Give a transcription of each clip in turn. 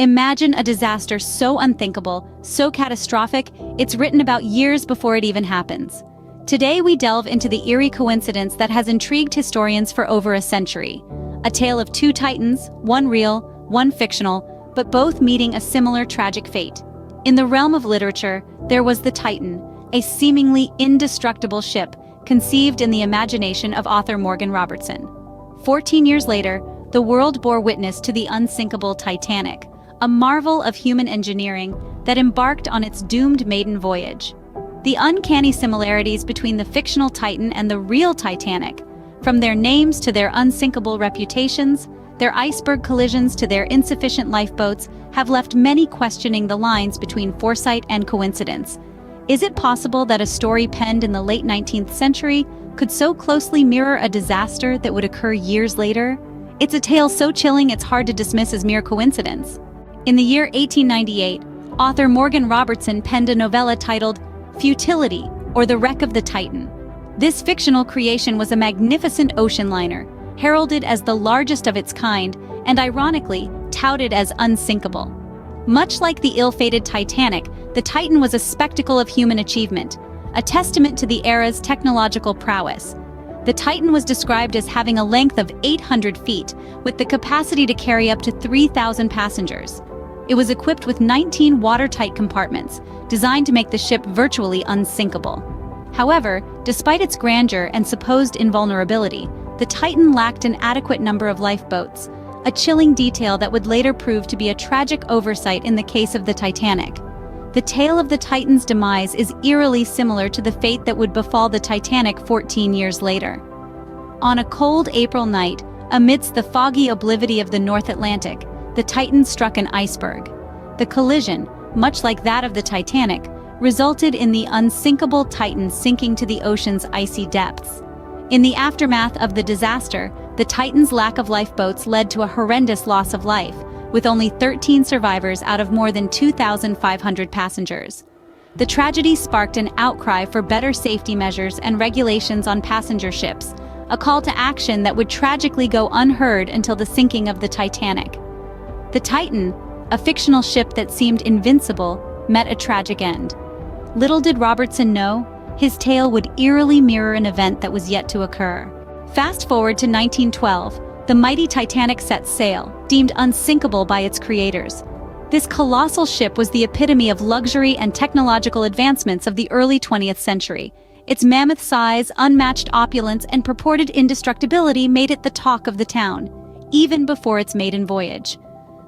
Imagine a disaster so unthinkable, so catastrophic, it's written about years before it even happens. Today we delve into the eerie coincidence that has intrigued historians for over a century. A tale of two titans, one real, one fictional, but both meeting a similar tragic fate. In the realm of literature, there was the Titan, a seemingly indestructible ship conceived in the imagination of author Morgan Robertson. 14 years later, the world bore witness to the unsinkable Titanic, a marvel of human engineering that embarked on its doomed maiden voyage. The uncanny similarities between the fictional Titan and the real Titanic, from their names to their unsinkable reputations, their iceberg collisions to their insufficient lifeboats, have left many questioning the lines between foresight and coincidence. Is it possible that a story penned in the late 19th century could so closely mirror a disaster that would occur years later? It's a tale so chilling it's hard to dismiss as mere coincidence. In the year 1898, author Morgan Robertson penned a novella titled Futility, or The Wreck of the Titan. This fictional creation was a magnificent ocean liner, heralded as the largest of its kind, and ironically, touted as unsinkable. Much like the ill-fated Titanic, the Titan was a spectacle of human achievement, a testament to the era's technological prowess. The Titan was described as having a length of 800 feet, with the capacity to carry up to 3,000 passengers. It was equipped with 19 watertight compartments, designed to make the ship virtually unsinkable. However, despite its grandeur and supposed invulnerability, the Titan lacked an adequate number of lifeboats, a chilling detail that would later prove to be a tragic oversight in the case of the Titanic. The tale of the Titan's demise is eerily similar to the fate that would befall the Titanic 14 years later. On a cold April night, amidst the foggy oblivion of the North Atlantic, the Titan struck an iceberg. The collision, much like that of the Titanic, resulted in the unsinkable Titan sinking to the ocean's icy depths. In the aftermath of the disaster, the Titan's lack of lifeboats led to a horrendous loss of life, with only 13 survivors out of more than 2,500 passengers. The tragedy sparked an outcry for better safety measures and regulations on passenger ships, a call to action that would tragically go unheard until the sinking of the Titanic. The Titan, a fictional ship that seemed invincible, met a tragic end. Little did Robertson know, his tale would eerily mirror an event that was yet to occur. Fast forward to 1912, the mighty Titanic set sail, deemed unsinkable by its creators. This colossal ship was the epitome of luxury and technological advancements of the early 20th century. Its mammoth size, unmatched opulence, and purported indestructibility made it the talk of the town, even before its maiden voyage.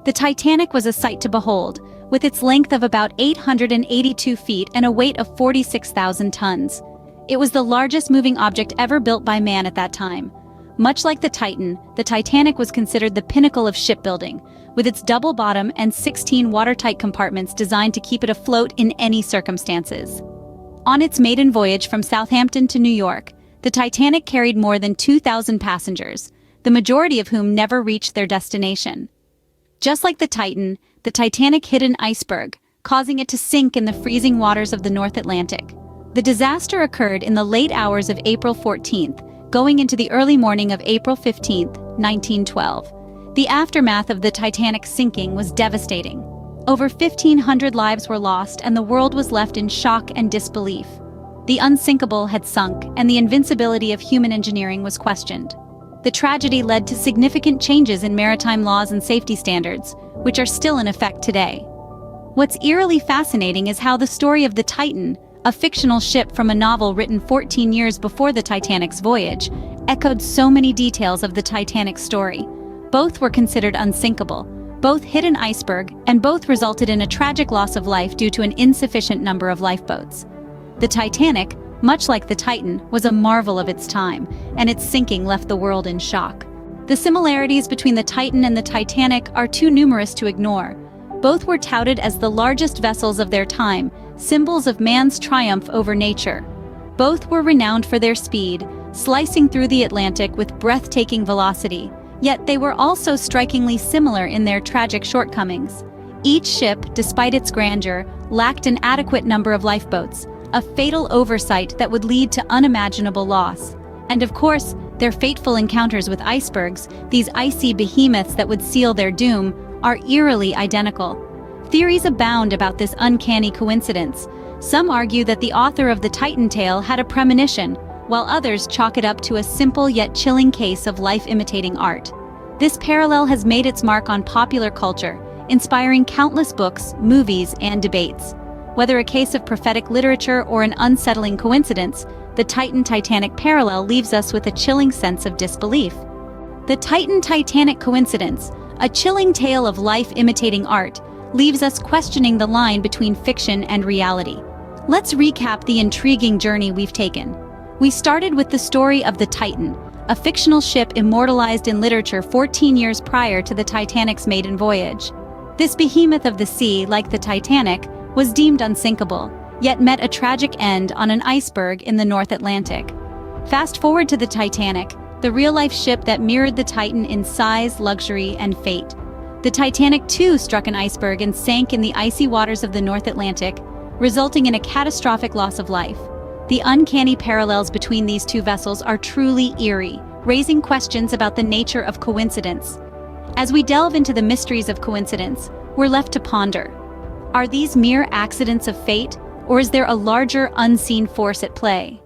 The Titanic was a sight to behold, with its length of about 882 feet and a weight of 46,000 tons. It was the largest moving object ever built by man at that time. Much like the Titan, the Titanic was considered the pinnacle of shipbuilding, with its double bottom and 16 watertight compartments designed to keep it afloat in any circumstances. On its maiden voyage from Southampton to New York, the Titanic carried more than 2,000 passengers, the majority of whom never reached their destination. Just like the Titan, the Titanic hit an iceberg, causing it to sink in the freezing waters of the North Atlantic. The disaster occurred in the late hours of April 14th, going into the early morning of April 15th, 1912. The aftermath of the Titanic's sinking was devastating. Over 1,500 lives were lost and the world was left in shock and disbelief. The unsinkable had sunk and the invincibility of human engineering was questioned. The tragedy led to significant changes in maritime laws and safety standards, which are still in effect today. What's eerily fascinating is how the story of the Titan, a fictional ship from a novel written 14 years before the Titanic's voyage, echoed so many details of the Titanic's story. Both were considered unsinkable, both hit an iceberg, and both resulted in a tragic loss of life due to an insufficient number of lifeboats. The Titanic, much like the Titan, was a marvel of its time, and its sinking left the world in shock. The similarities between the Titan and the Titanic are too numerous to ignore. Both were touted as the largest vessels of their time, symbols of man's triumph over nature. Both were renowned for their speed, slicing through the Atlantic with breathtaking velocity, yet they were also strikingly similar in their tragic shortcomings. Each ship, despite its grandeur, lacked an adequate number of lifeboats, a fatal oversight that would lead to unimaginable loss. And of course, their fateful encounters with icebergs, these icy behemoths that would seal their doom, are eerily identical. Theories abound about this uncanny coincidence. Some argue that the author of the Titan tale had a premonition, while others chalk it up to a simple yet chilling case of life imitating art. This parallel has made its mark on popular culture, inspiring countless books, movies, and debates. Whether a case of prophetic literature or an unsettling coincidence, the Titan-Titanic parallel leaves us with a chilling sense of disbelief. The Titan-Titanic coincidence, a chilling tale of life imitating art, leaves us questioning the line between fiction and reality. Let's recap the intriguing journey we've taken. We started with the story of the Titan, a fictional ship immortalized in literature 14 years prior to the Titanic's maiden voyage. This behemoth of the sea, like the Titanic, was deemed unsinkable, yet met a tragic end on an iceberg in the North Atlantic. Fast forward to the Titanic, the real-life ship that mirrored the Titan in size, luxury, and fate. The Titanic too struck an iceberg and sank in the icy waters of the North Atlantic, resulting in a catastrophic loss of life. The uncanny parallels between these two vessels are truly eerie, raising questions about the nature of coincidence. As we delve into the mysteries of coincidence, we're left to ponder. Are these mere accidents of fate, or is there a larger, unseen force at play?